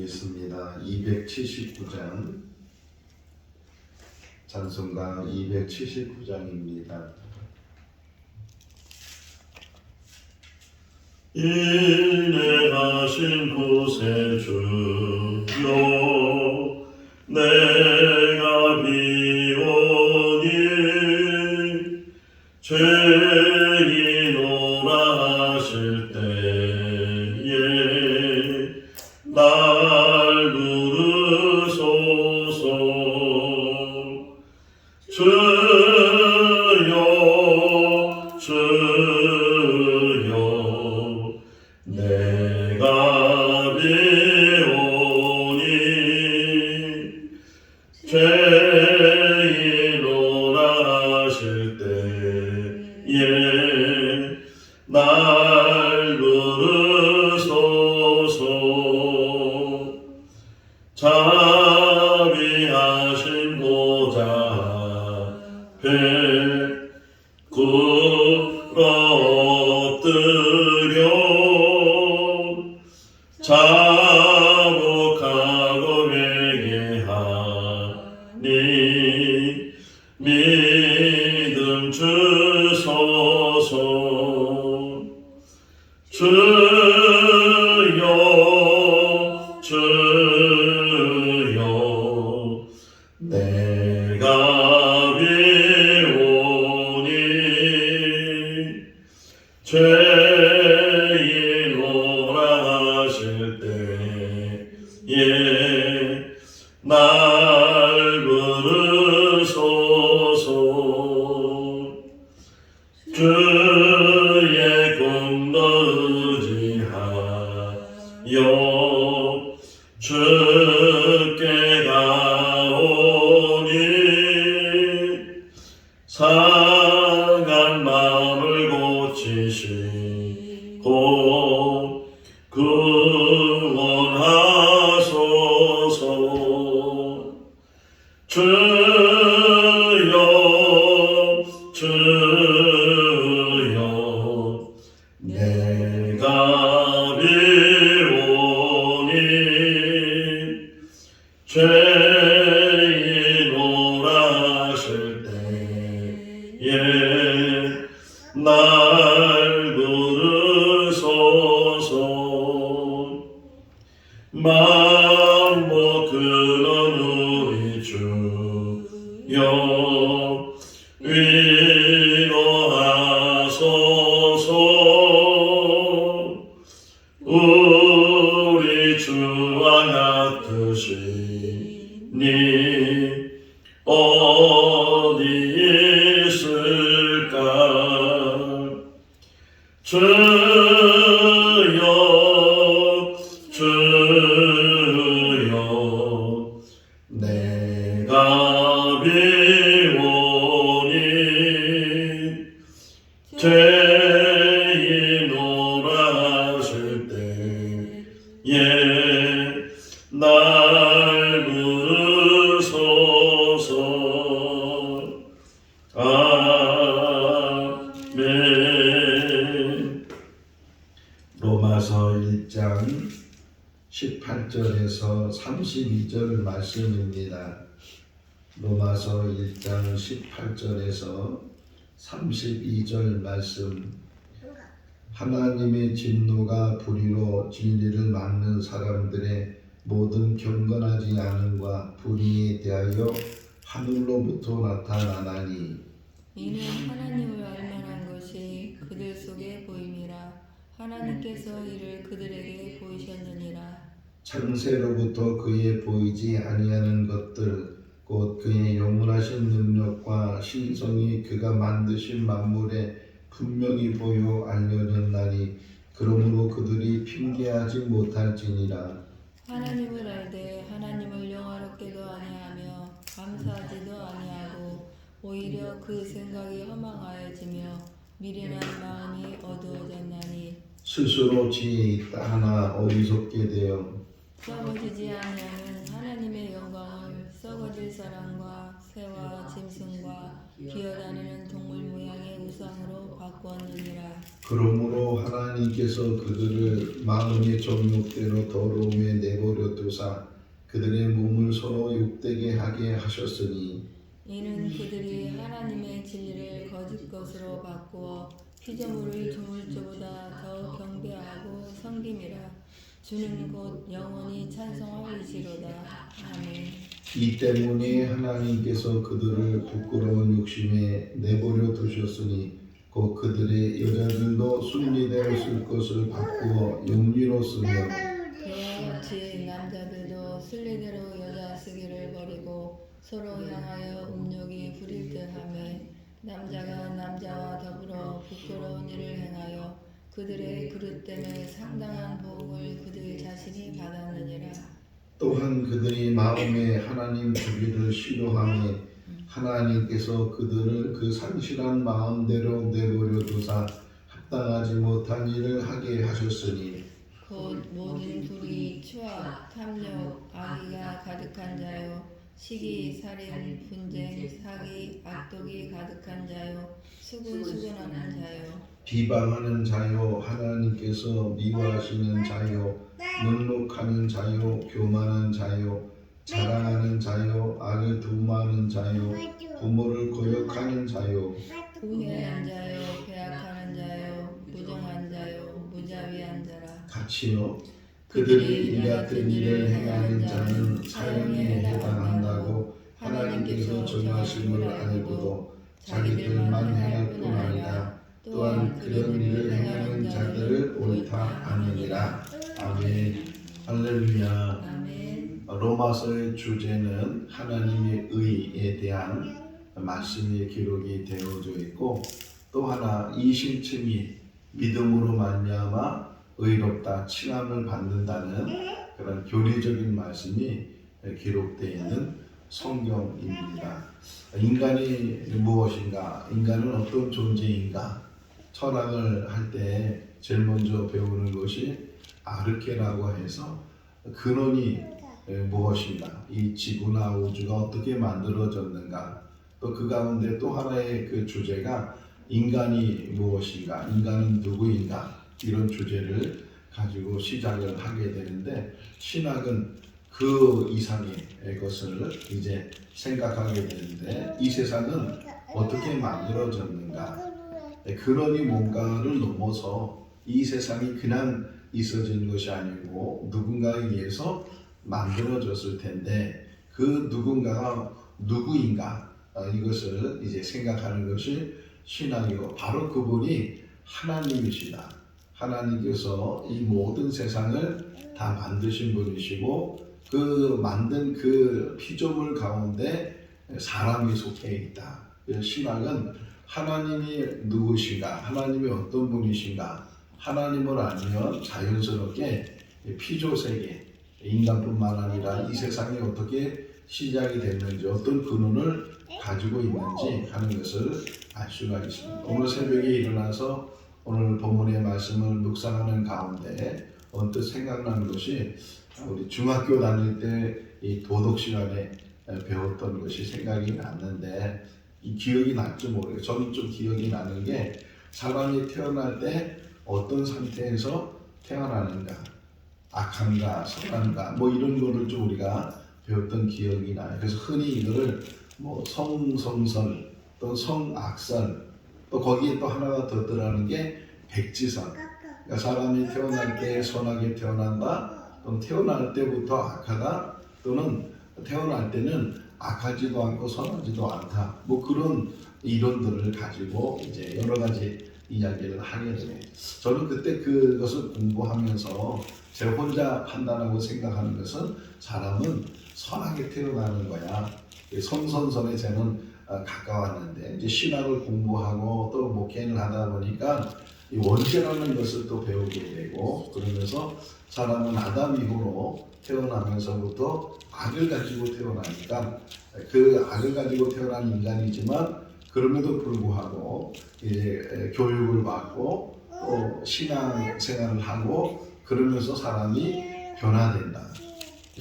드리겠습니다. 279장 찬송가 279장입니다. 인내하신 곳에 주여 내가 비오니 죄인오라 하실 때에 날 부르소서. 주여 주여 내가 비오니 죄인오라 하실 때에 날 부르소서. 자비하신 보좌 앞에 꿇어 엎드려 자복하고 회개하니 믿음 주소서. 주여 주여 내가 비오니 죄인오라 하실 때에 날 부르소서. 주의 공로 의지하여 주께 가오니 상한 마음을 고치시고 구원하소서. 주여 주여 내가 비오니 죄인오라 하실 때에 날 부르소서. 만복 근원 우리 주여 위로하소서. 우리 주와 같으시니 어디 있을까. 주여 주여 내가 비오니 죄인오라 하실 때에 날 부르소서. 아멘. 로마서 1장 18절에서 32절 말씀입니다. 로마서 1장 18절에서 32절 말씀. 하나님의 진노가 불의로 진리를 막는 사람들의 모든 경건하지 않음과 불의에 대하여 하늘로부터 나타나나니 이는 하나님을 알만한 것이 그들 속에 보임이라. 하나님께서 이를 그들에게 보이셨느니라. 창세로부터 그의 보이지 아니하는 것들 곧 그의 영원하신 능력과 신성이 그가 만드신 만물에 분명히 보여 알려졌나니 그러므로 그들이 핑계하지 못할지니라. 하나님을 알되 하나님을 영화롭게도 아니하며 감사하지도 아니하고 오히려 그 생각이 허망하여지며 미련한 마음이 어두워졌나니 스스로 지혜 있다 하나 어리석게 되어 썩어지지 아니하는 하나님의 영광을 썩어질 사람과 새와 짐승과 기어다니는 동물 모양의 우상으로 바꾸었느니라. 그러므로 하나님께서 그들을 마음의 정욕대로 더러움에 내버려 두사 그들의 몸을 서로 욕되게 하게 하셨으니 이는 그들이 하나님의 진리를 거짓 것으로 바꾸어 피조물을 조물주보다 더 경배하고 섬김이라. 주는 곧 영원히 찬송하시리로다. 아멘. 이 때문에 하나님께서 그들을 부끄러운 욕심에 내버려 두셨으니 곧 그들의 여자들도 순리대로 쓸 것을 바꾸어 영리로 쓰며 그와 같이 남자들도 순리대로 여자 쓰기를 버리고 서로 향하여 음욕이 부릴 듯하며 남자가 남자와 더불어 부끄러운 일을 행하여 그들의 그릇 때문에 상당한 복을 그들 자신이 받았느니라. 또한 그들이 마음에 하나님 주기를 싫어하며 하나님께서 그들을 그 상실한 마음대로 내버려 두사 합당하지 못한 일을 하게 하셨으니 곧 모든 불의, 추악, 탐욕, 악의가 가득한 자요 시기, 살인, 분쟁, 사기, 악독이 가득한 자요 수군수군하는 자요 비방하는 자요 하나님께서 미워하시는 자요 능욕하는 자요 교만한 자요 자랑하는 자요 악을 두마하는 자요 부모를 거역하는 자요 우매한 자요 배악하는 자요 무정한 자요 무자비한 자라. 같이요 그들이 이 같은 일을 행하는 자는 사형에 해당한다고 하나님께서 정하심을 알고도 자기들만 행할 뿐 아니라 또한 그런 일을 행하는 자들을 옳다 하느니라. 아멘. 할렐루야. 아멘. 로마서의 주제는 하나님의 의에 대한 말씀이 기록이 되어져 있고 또 하나 이심층이 믿음으로 말미암아 의롭다 칭함을 받는다는 그런 교리적인 말씀이 기록되어 있는 성경입니다. 인간이 무엇인가? 인간은 어떤 존재인가? 철학을 할 때 제일 먼저 배우는 것이 아르케라고 해서 근원이 무엇인가? 이 지구나 우주가 어떻게 만들어졌는가? 또 그 가운데 또 하나의 그 주제가 인간이 무엇인가? 인간은 누구인가? 이런 주제를 가지고 시작을 하게 되는데 신학은 그 이상의 것을 이제 생각하게 되는데 이 세상은 어떻게 만들어졌는가? 근원이 뭔가를 넘어서 이 세상이 그냥 있어진 것이 아니고 누군가에 의해서 만들어졌을 텐데 그 누군가가 누구인가? 이것을 이제 생각하는 것이 신학이고 바로 그분이 하나님이시다. 하나님께서 이 모든 세상을 다 만드신 분이시고 그 만든 그 피조물 가운데 사람이 속해 있다. 신학은 하나님이 누구신가? 하나님이 어떤 분이신가? 하나님을 알면 자연스럽게 피조세계, 인간뿐만 아니라 이 세상이 어떻게 시작이 됐는지 어떤 근원을 가지고 있는지 하는 것을 알 수가 있습니다. 오늘 새벽에 일어나서 오늘 본문의 말씀을 묵상하는 가운데 언뜻 생각나는 것이 우리 중학교 다닐 때 이 도덕 시간에 배웠던 것이 생각이 났는데 이 기억이 날지 모르겠어요. 저는 좀 기억이 나는 게 사람이 태어날 때 어떤 상태에서 태어나는가, 악한가, 선한가, 뭐 이런 거를 좀 우리가 배웠던 기억이 나요. 그래서 흔히 이거를 뭐 성성설, 또 성악설, 또 거기에 또 하나가 더 들어가는 게 백지설. 그러니까 사람이 태어날 때 선하게 태어난다, 또는 태어날 때부터 악하다, 또는 태어날 때는 악하지도 않고 선하지도 않다. 뭐 그런 이론들을 가지고 이제 여러 가지 이야기를 하게 되네요. 저는 그때 그것을 공부하면서 제 혼자 판단하고 생각하는 것은 사람은 선하게 태어나는 거야. 성선설에 저는 가까웠는데 이제 신학을 공부하고 또 목회를 하다 보니까 이 원죄라는 것을 또 배우게 되고 그러면서 사람은 아담 이후로 태어나면서부터 악을 가지고 태어나니까 그 악을 가지고 태어난 인간이지만 그럼에도 불구하고 이제 교육을 받고 또 신앙 생활을 하고 그러면서 사람이 변화된다.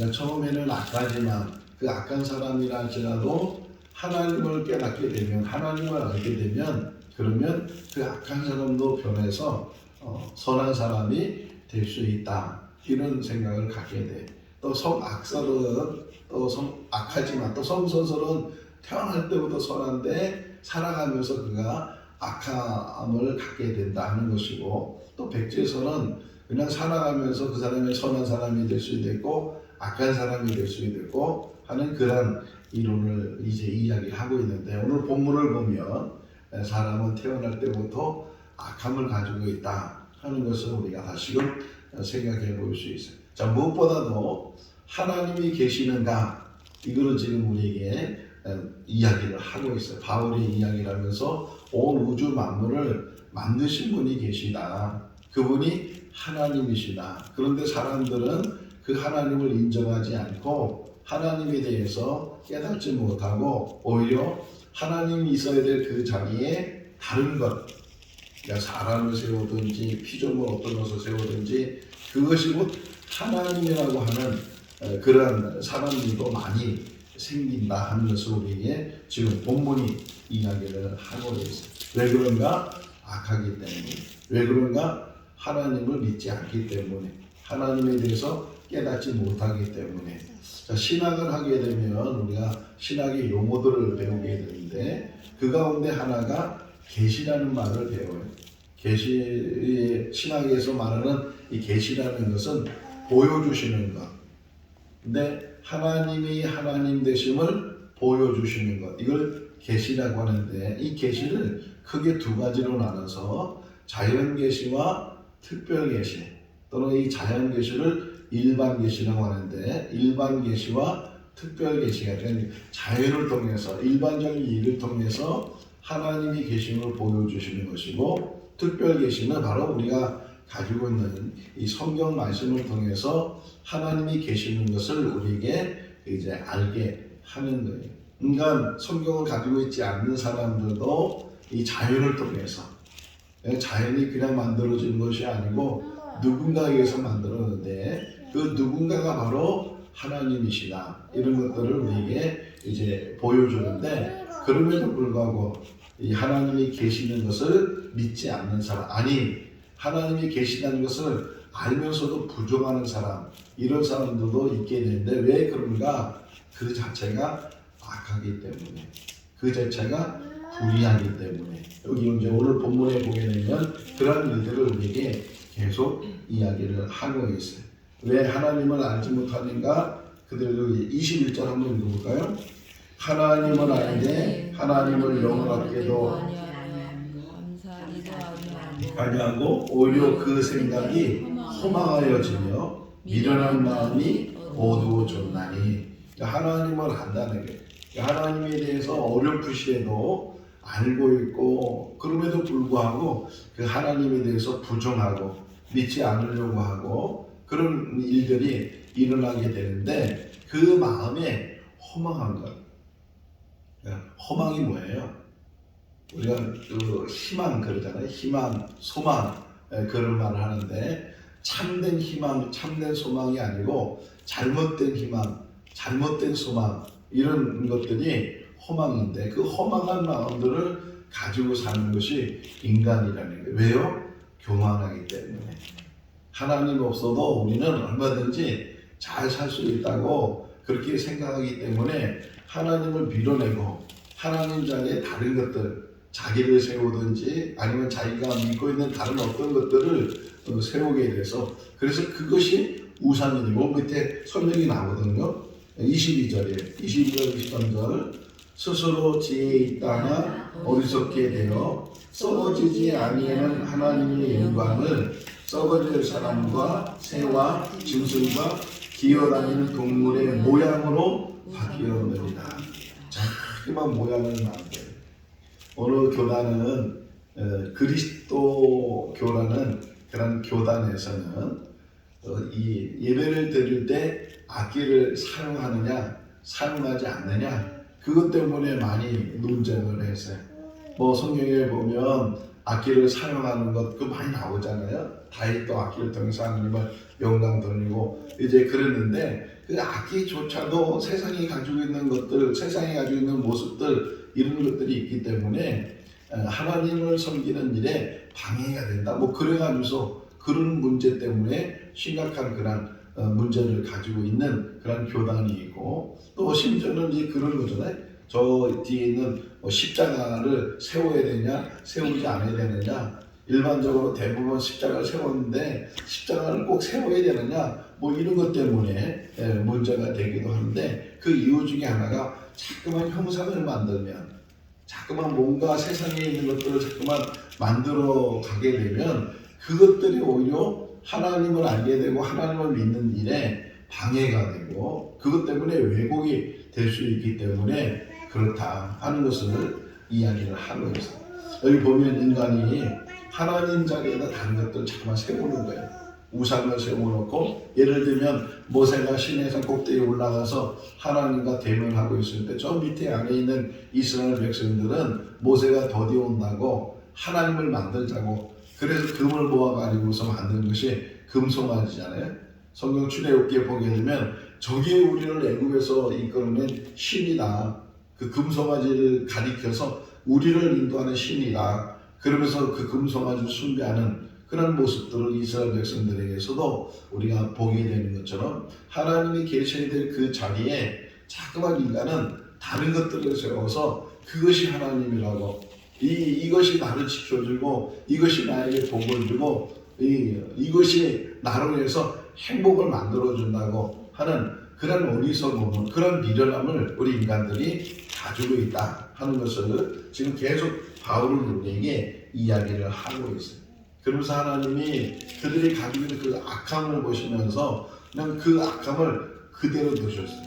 그러니까 처음에는 악하지만 그 악한 사람이라 할지라도 하나님을 깨닫게 되면, 하나님을 알게 되면, 그러면 그 악한 사람도 변해서 선한 사람이 될 수 있다, 이런 생각을 갖게 돼. 또 성악설은 또 악하지만 또 성선설은 태어날 때부터 선한데 살아가면서 그가 악함을 갖게 된다 하는 것이고, 또 백제설은 그냥 살아가면서 그 사람이 선한 사람이 될 수도 있고 악한 사람이 될 수도 있고 하는 그런 이론을 이제 이야기하고 있는데, 오늘 본문을 보면 사람은 태어날 때부터 악함을 가지고 있다 하는 것을 우리가 다시금 생각해 볼 수 있어요. 자, 무엇보다도 하나님이 계시는가, 이거를 지금 우리에게 이야기를 하고 있어요. 바울이 이야기를 하면서 온 우주 만물을 만드신 분이 계시다, 그분이 하나님이시다. 그런데 사람들은 그 하나님을 인정하지 않고 하나님에 대해서 깨닫지 못하고 오히려 하나님이 있어야 될 그 자리에 다른 것, 그러니까 사람을 세우든지 피조물 어떤 것을 세우든지 그것이 곧 하나님이라고 하는 그런 사람들도 많이 생긴다 하는 것을 우리에게 지금 본문이 이야기를 하고 있어요. 왜 그런가? 악하기 때문에. 왜 그런가? 하나님을 믿지 않기 때문에, 하나님에 대해서 깨닫지 못하기 때문에. 자, 신학을 하게 되면 우리가 신학의 용어들을 배우게 되는데 그 가운데 하나가 계시라는 말을 배워요. 계시, 신학에서 말하는 이 계시라는 것은 보여주시는 것. 근데 하나님이 하나님 되심을 보여주시는 것, 이걸 계시라고 하는데, 이 계시를 크게 두 가지로 나눠서 자연 계시와 특별 계시, 또는 이 자연 계시를 일반 계시라고 하는데, 일반 계시와 특별 계시가 그러니까 자연을 통해서 일반적인 일을 통해서 하나님이 계심을 보여주시는 것이고, 특별 계시는 바로 우리가 가지고 있는 이 성경 말씀을 통해서 하나님이 계시는 것을 우리에게 이제 알게 하는 거예요. 그러니까 성경을 가지고 있지 않는 사람들도 이 자연을 통해서, 자연이 그냥 만들어진 것이 아니고 누군가에게서 만들었는데 그 누군가가 바로 하나님이시다, 이런 것들을 우리에게 이제 보여주는데, 그럼에도 불구하고 이 하나님이 계시는 것을 믿지 않는 사람, 아니 하나님이 계시다는 것을 알면서도 부정하는 사람, 이런 사람들도 있게 되는데, 왜 그런가? 그 자체가 악하기 때문에, 그 자체가 불의하기 때문에. 여기 이제 오늘 본문에 보게 되면 그런 일들을 우리에게 계속 이야기를 하고 있어요. 왜 하나님을 알지 못하는가? 그대로 21절 한번 읽어볼까요? 하나님을 알되 하나님을 영원하게도 아니하고 오히려 그 생각이 허망하여지며 미련한 마음이 어두워졌나니. 하나님을 안다는 게, 하나님에 대해서 어렴풋이라도 알고 있고 그럼에도 불구하고 그 하나님에 대해서 부정하고 믿지 않으려고 하고 그런 일들이 일어나게 되는데, 그 마음에 허망한 것. 허망이 뭐예요? 우리가 그 희망 그러잖아요. 희망, 소망, 그런 말을 하는데, 참된 희망, 참된 소망이 아니고 잘못된 희망, 잘못된 소망, 이런 것들이 허망인데, 그 허망한 마음들을 가지고 사는 것이 인간이라는 거예요. 왜요? 교만하기 때문에. 하나님 없어도 우리는 얼마든지 잘 살 수 있다고 그렇게 생각하기 때문에 하나님을 밀어내고 하나님 자리에 다른 것들, 자기를 세우든지 아니면 자기가 믿고 있는 다른 어떤 것들을 세우게 돼서, 그래서 그것이 우상이 되고, 밑에 설명이 나오거든요. 22절에 22절 23절 스스로 지혜 있다나 어리석게 되어 썩어지지 아니하는 하나님의 영광을 썩어질 사람과 새와 짐승과 기어다니는 동물의 모양으로 바뀌었느니라. 자꾸만 모양을 만들어요. 어느 교단은 그리스도교라는 그런 교단에서는 이 예배를 드릴 때 악기를 사용하느냐 사용하지 않느냐, 그것 때문에 많이 논쟁을 했어요. 뭐 성경에 보면 악기를 사용하는 것 그 많이 나오잖아요. 다윗도 악기를 통해서 하나님을 영광 돌리고 이제 그랬는데, 그 악기조차도 세상이 가지고 있는 것들, 세상이 가지고 있는 모습들 이런 것들이 있기 때문에 하나님을 섬기는 일에 방해가 된다. 뭐 그래가지고서 그런 문제 때문에 심각한 그런 문제를 가지고 있는 그런 교단이 있고 또 심지어는 이제 그런 거잖아요. 저 뒤에 있는 십자가를 세워야 되냐, 세우지 않아야 되느냐. 일반적으로 대부분 십자가를 세웠는데 십자가를 꼭 세워야 되느냐, 뭐 이런 것 때문에 문제가 되기도 하는데 그 이유 중에 하나가 자꾸만 형상을 만들면, 자꾸만 뭔가 세상에 있는 것들을 자꾸만 만들어 가게 되면 그것들이 오히려 하나님을 알게 되고 하나님을 믿는 일에 방해가 되고 그것 때문에 왜곡이 될 수 있기 때문에 그렇다 하는 것을 이야기를 하고 있어요. 여기 보면 인간이 하나님 자리에다 다른 것들을 자꾸만 세우는 거예요. 우상을 세워놓고 예를 들면 모세가 시내산 꼭대기에 올라가서 하나님과 대면하고 있을 때 저 밑에 안에 있는 이스라엘 백성들은 모세가 더디 온다고 하나님을 만들자고 그래서 금을 모아가지고서 만든 것이 금송아지잖아요. 성경 출애굽기에 보게 되면 저게 우리를 애굽에서 이끌어낸 신이다. 그 금송아지를 가리켜서 우리를 인도하는 신이다. 그러면서 그 금송아지를 숭배하는 그런 모습들을 이스라엘 백성들에게서도 우리가 보게 되는 것처럼 하나님이 계셔야 될 그 자리에 자꾸만 인간은 다른 것들을 세워서 그것이 하나님이라고 이것이 나를 지켜주고 이것이 나에게 복을 주고 이것이 나로 해서 행복을 만들어준다고 하는 그런 어리석음을, 그런 미련함을 우리 인간들이 가지고 있다 하는 것을 지금 계속 바울은 우리에게 이야기를 하고 있어요. 그러면서 하나님이 그들이 가지고 있는 그 악함을 보시면서 그냥 그 악함을 그대로 두셨어요.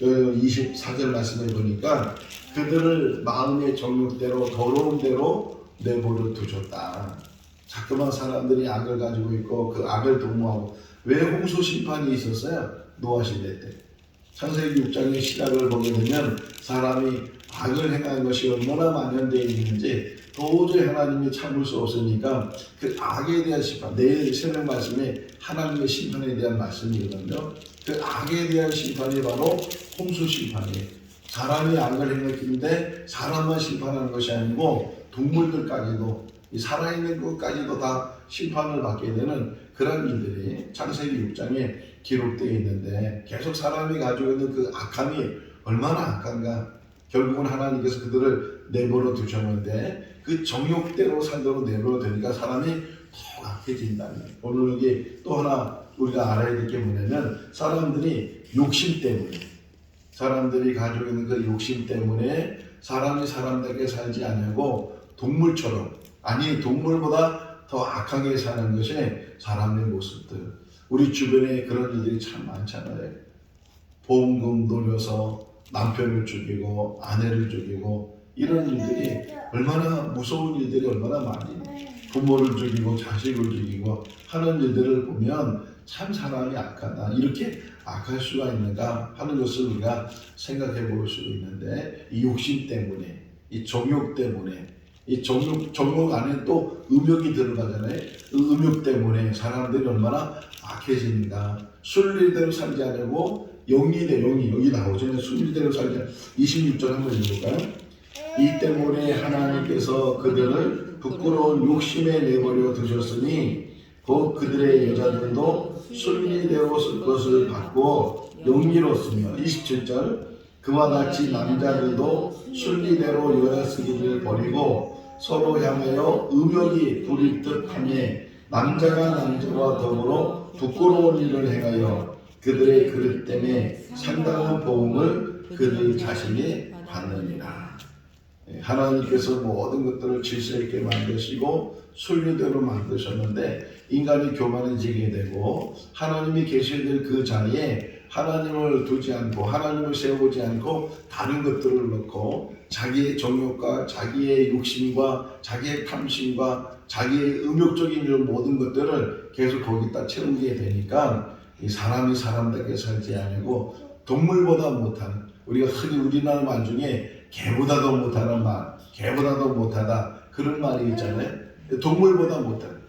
24절 말씀에 보니까 그들을 마음의 정욕대로 더러운 대로 내버려 두셨다. 자꾸만 사람들이 악을 가지고 있고 그 악을 도모하고 왜 홍수 심판이 있었어요? 노아 시대 때. 창세기 6장의 시작을 보게 되면 사람이 악을 행한 것이 얼마나 만연되어 있는지 도저히 하나님이 참을 수 없으니까 그 악에 대한 심판, 내일 새벽 말씀에 하나님의 심판에 대한 말씀이거든요. 그 악에 대한 심판이 바로 홍수 심판이에요. 사람이 악을 행했는데 사람만 심판하는 것이 아니고 동물들까지도 살아있는 것까지도 다 심판을 받게 되는 그런 일들이 창세기 6장에 기록되어 있는데 계속 사람이 가지고 있는 그 악함이 얼마나 악한가. 결국은 하나님께서 그들을 내버려 두셨는데 그 정욕대로 살도록 내버려 두니까 사람이 더 악해진다는 거예요. 오늘 여기 또 하나 우리가 알아야 될 게 뭐냐면 사람들이 욕심 때문에, 사람들이 가지고 있는 그 욕심 때문에 사람이 사람답게 살지 않고 동물처럼, 아니 동물보다 더 악하게 사는 것이 사람의 모습들. 우리 주변에 그런 일들이 참 많잖아요. 보험금 돌려서 남편을 죽이고 아내를 죽이고 이런 일들이 얼마나 무서운 일들이 얼마나 많이, 부모를 죽이고 자식을 죽이고 하는 일들을 보면 참 사람이 악하다, 이렇게 악할 수가 있는가 하는 것을 우리가 생각해 볼 수 있는데 이 욕심 때문에, 이 정욕 때문에, 이 정욕 안에 또 음욕이 들어가잖아요. 그 음욕 때문에 사람들이 얼마나 악해지는가. 순리대로 살지 않고 영리대로, 여기 나오죠. 순리대로 살지 않고 26절 한번 읽어볼까요? 이 때문에 하나님께서 그들을 부끄러운 욕심에 내버려 두셨으니 곧 그들의 여자들도 순리대로 쓸 것을 받고 영리로쓰며 27절 그와 같이 남자들도 순리대로 여자 쓰기를 버리고 서로 향하여 음욕이 부릴 듯하며 남자가 남자와 더불어 부끄러운 일을 행하여 그들의 그릇 때문에 상당한 보응을 그들 자신이 받느니라. 하나님께서 모든 것들을 질서 있게 만드시고 순리대로 만드셨는데 인간이 교만해지게 되고 하나님이 계셔야 될 그 자리에 하나님을 두지 않고 하나님을 세우지 않고 다른 것들을 넣고 자기의 정욕과 자기의 욕심과 자기의 탐심과 자기의 음욕적인 이런 모든 것들을 계속 거기다 채우게 되니까 이 사람이 사람답게 살지 않고 동물보다 못한, 우리가 흔히 우리나라 말 중에 개보다도 못하는 말, 개보다도 못하다 그런 말이 있잖아요. 동물보다 못한,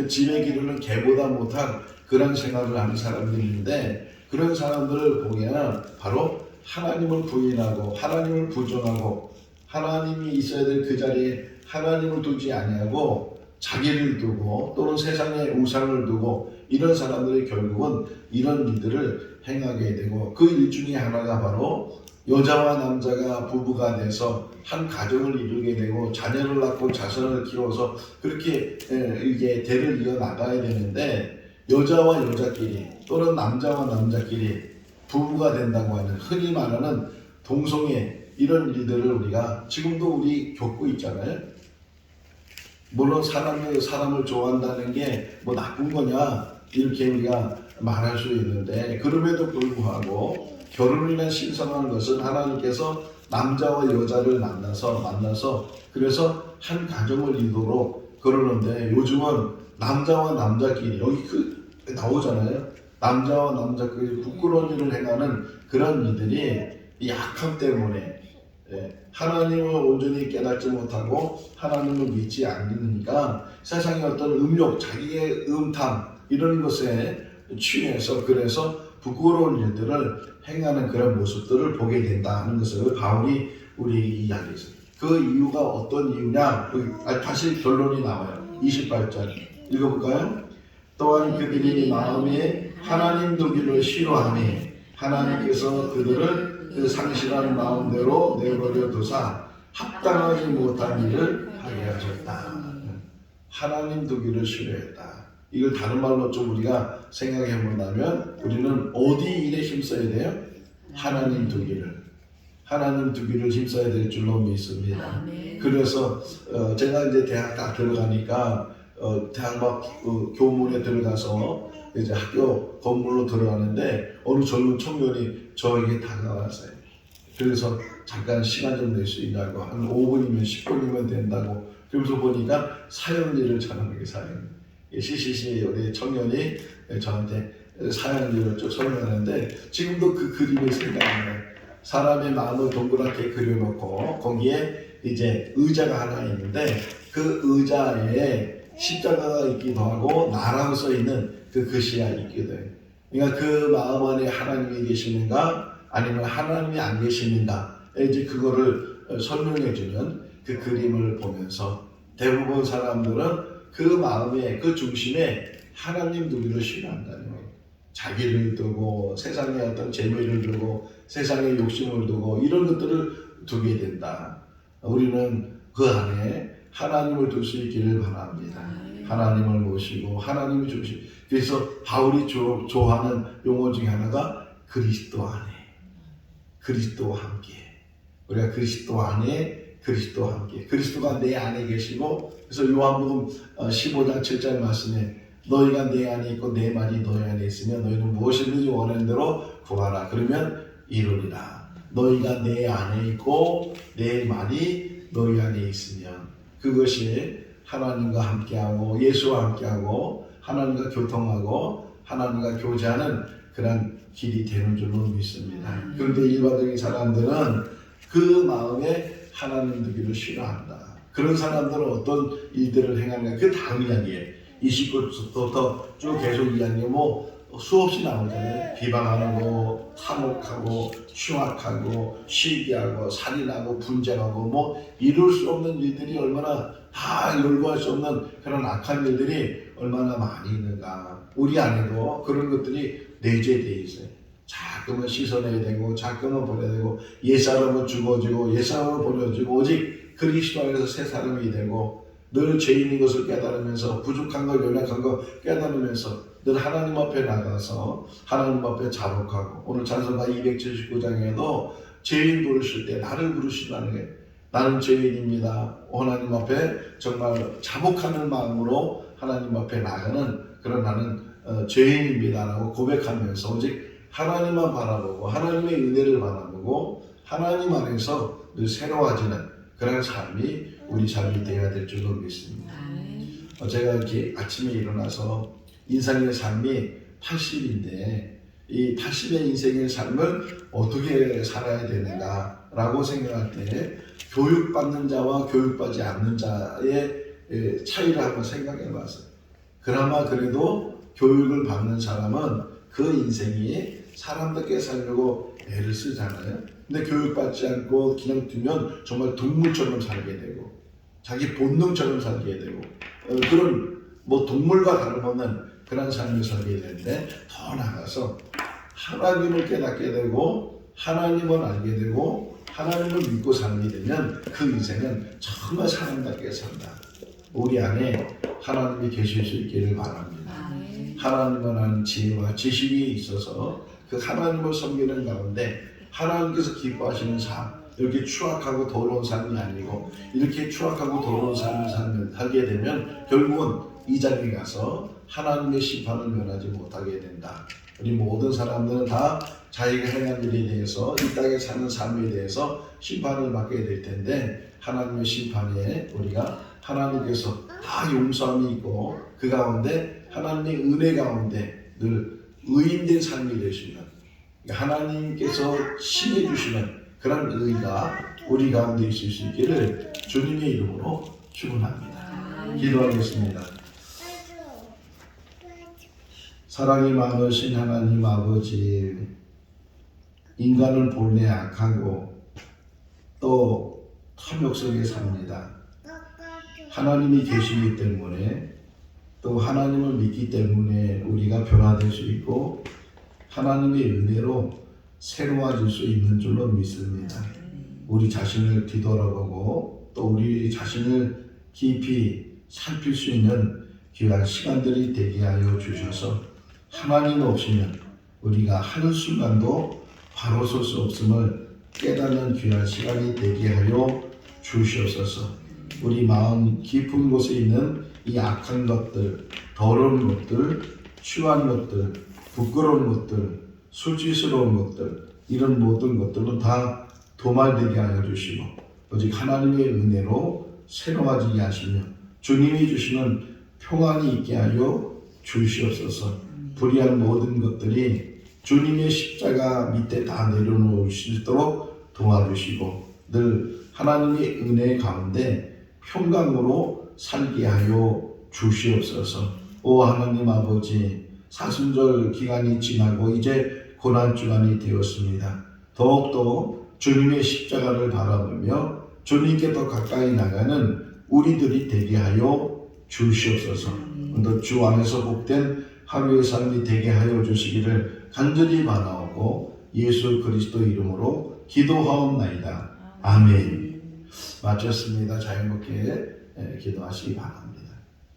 집에 기르는 개보다 못한 그런 생각을 하는 사람들이 있는데 그런 사람들을 보면 바로 하나님을 부인하고 하나님을 부정하고 하나님이 있어야 될 그 자리에 하나님을 두지 아니하고 자기를 두고 또는 세상의 우상을 두고 이런 사람들이 결국은 이런 일들을 행하게 되고 그 일 중에 하나가 바로 여자와 남자가 부부가 돼서 한 가정을 이루게 되고 자녀를 낳고 자손을 키워서 그렇게 이게 대를 이어 나가야 되는데 여자와 여자끼리 또는 남자와 남자끼리 부부가 된다고 하는 흔히 말하는 동성애 이런 일들을 우리가 지금도 우리 겪고 있잖아요. 물론 사람을 좋아한다는 게 뭐 나쁜 거냐 이렇게 우리가 말할 수 있는데 그럼에도 불구하고 결혼이란 신성한 것은 하나님께서 남자와 여자를 만나서 그래서 한 가정을 이루도록 그러는데 요즘은 남자와 남자끼리 여기 나오잖아요. 남자와 남자끼리 부끄러운 일을 행하는 그런 이들이 약함 때문에 하나님을 온전히 깨닫지 못하고 하나님을 믿지 않으니까 세상의 어떤 음욕, 자기의 음탕 이런 것에 취해서 그래서 부끄러운 일들을 행하는 그런 모습들을 보게 된다 하는 것을 바울이 우리에게 이야기했습니다. 그 이유가 어떤 이유냐? 다시 결론이 나와요. 28절 읽어볼까요? 또한 그들이 마음에 하나님 두기를 싫어하니 하나님께서 그들을 그 상실한 마음대로 내버려 두사 합당하지 못한 일을 하게 하셨다. 하나님 두기를 싫어했다. 이걸 다른 말로 좀 우리가 생각해 본다면 우리는 어디 일에 힘써야 돼요? 하나님 두기를 힘써야 될 줄로 믿습니다. 그래서 제가 이제 대학 딱 들어가니까 대학 막 교문에 들어가서 이제 학교 건물로 들어가는데 어느 젊은 청년이 저에게 다가왔어요. 그래서 잠깐 시간 좀 낼 수 있냐고 한 5분이면 10분이면 된다고 그러면서 보니까 사형리를 잘하는 게 사형. CCC 우리 청년이 저한테 사형리를 쭉 설명하는데 지금도 그 그림이 생각나요. 사람의 마음을 동그랗게 그려놓고 거기에 이제 의자가 하나 있는데 그 의자에 십자가가 있기도 하고 나라고 써 있는 그 글씨가 있기도 해요. 그러니까 그 마음 안에 하나님이 계시는가 아니면 하나님이 안 계시는가 이제 그거를 설명해주는 그 그림을 보면서 대부분 사람들은 그 마음의 그 중심에 하나님 두기를 싫어한다는 거예요. 자기를 두고 세상의 어떤 재미를 두고 세상의 욕심을 두고 이런 것들을 두게 된다. 우리는 그 안에 하나님을 둘 수 있기를 바랍니다. 하나님을 모시고 하나님이 중심. 그래서 바울이 좋아하는 용어 중에 하나가 그리스도 안에 그리스도와 함께. 우리가 그리스도 안에 그리스도와 함께. 그리스도가 내 안에 계시고 그래서 요한복음 15장 7절 말씀에 너희가 내 안에 있고 내 말이 너희 안에 있으면 너희는 무엇이든지 원하는 대로 구하라. 그러면 이루리라. 너희가 내 안에 있고 내 말이 너희 안에 있으면 그것이 하나님과 함께하고 예수와 함께하고 하나님과 교통하고 하나님과 교제하는 그런 길이 되는 줄로 믿습니다. 그런데 일반적인 사람들은 그 마음에 하나님 두기를 싫어한다. 그런 사람들은 어떤 일들을 행하는가? 그 다음 이야기에 29부터 쭉 계속 이야기 수없이 나오잖아요. 비방하고 탐욕하고 흉악하고 시기하고 살인하고 분쟁하고 이룰 수 없는 일들이 얼마나 다 열거할 수 없는 그런 악한 일들이 얼마나 많이 있는가. 우리 안에도 그런 것들이 내재되어 있어요. 자꾸만 씻어내야 되고 자꾸만 버려야 되고 옛사람은 죽어지고 옛사람은 버려지고 오직 그리스도 안에서 새 사람이 되고 늘 죄인인 것을 깨달으면서 부족한 걸 연약한 걸 깨달으면서 늘 하나님 앞에 나가서 하나님 앞에 자복하고 오늘 찬송가 279장에도 죄인 부르실 때 나를 부르시라는 게 나는 죄인입니다. 하나님 앞에 정말 자복하는 마음으로 하나님 앞에 나가는 그런 나는 죄인입니다라고 고백하면서 오직 하나님만 바라보고 하나님의 은혜를 바라보고 하나님 안에서 늘 새로워지는 그런 삶이 우리 삶이 되어야 될 줄로 믿습니다. 제가 이렇게 아침에 일어나서 인생의 삶이 80인데 이 80의 인생의 삶을 어떻게 살아야 되는가라고 생각할 때 교육받는 자와 교육받지 않는 자의 차이를 한번 생각해 봤어요. 그나마 그래도 교육을 받는 사람은 그 인생이 사람답게 살려고 애를 쓰잖아요. 근데 교육받지 않고 그냥 두면 정말 동물처럼 살게 되고 자기 본능처럼 살게 되고 그런 뭐 동물과 다름없는 그런 삶을 살게 되는데 더 나아가서 하나님을 깨닫게 되고 하나님을 알게 되고 하나님을 믿고 살게 되면 그 인생은 정말 사람답게 산다. 우리 안에 하나님이 계실 수 있기를 바랍니다. 하나님을 아는 지혜와 지식이 있어서 그 하나님을 섬기는 가운데 하나님께서 기뻐하시는 삶, 이렇게 추악하고 더러운 삶이 아니고 이렇게 추악하고 더러운 삶을 살게 되면 결국은 이 자리에 가서 하나님의 심판을 면하지 못하게 된다. 우리 모든 사람들은 다 자기가 행한 일에 대해서 이 땅에 사는 삶에 대해서 심판을 받게 될 텐데 하나님의 심판에 우리가 하나님께서 다 용서함이 있고 그 가운데 하나님의 은혜 가운데 늘 의인된 삶이 되시는 하나님께서 심해 주시는 그런 의가 우리 가운데 있을 수 있기를 주님의 이름으로 축원합니다. 기도하겠습니다. 사랑이 많으신 하나님 아버지, 인간은 본래 악하고 또 탐욕 속에 삽니다. 하나님이 계시기 때문에 또 하나님을 믿기 때문에 우리가 변화될 수 있고 하나님의 은혜로 새로워질 수 있는 줄로 믿습니다. 우리 자신을 뒤돌아보고 또 우리 자신을 깊이 살필 수 있는 귀한 시간들이 되게 하여 주셔서 하나님 없이면 우리가 한순간도 바로 설 수 없음을 깨닫는 귀한 시간이 되게 하여 주시옵소서. 우리 마음 깊은 곳에 있는 이 악한 것들, 더러운 것들, 추한 것들, 부끄러운 것들, 수치스러운 것들, 이런 모든 것들은 다 도말되게 하여 주시고 오직 하나님의 은혜로 새로워지게 하시며 주님이 주시는 평안이 있게 하여 주시옵소서. 불의한 모든 것들이 주님의 십자가 밑에 다 내려놓을 수 있도록 도와주시고 늘 하나님의 은혜 가운데 평강으로 살게 하여 주시옵소서. 오 하나님 아버지, 사순절 기간이 지나고 이제 고난주간이 되었습니다. 더욱더 주님의 십자가를 바라보며 주님께 더 가까이 나가는 우리들이 되게 하여 주시옵소서. 또 주 안에서 복된 하루의 삶이 되게 하여 주시기를 간절히 바라오고 예수 그리스도 이름으로 기도하옵나이다. 아멘. 마쳤습니다. 자유롭게 기도하시기 바랍니다.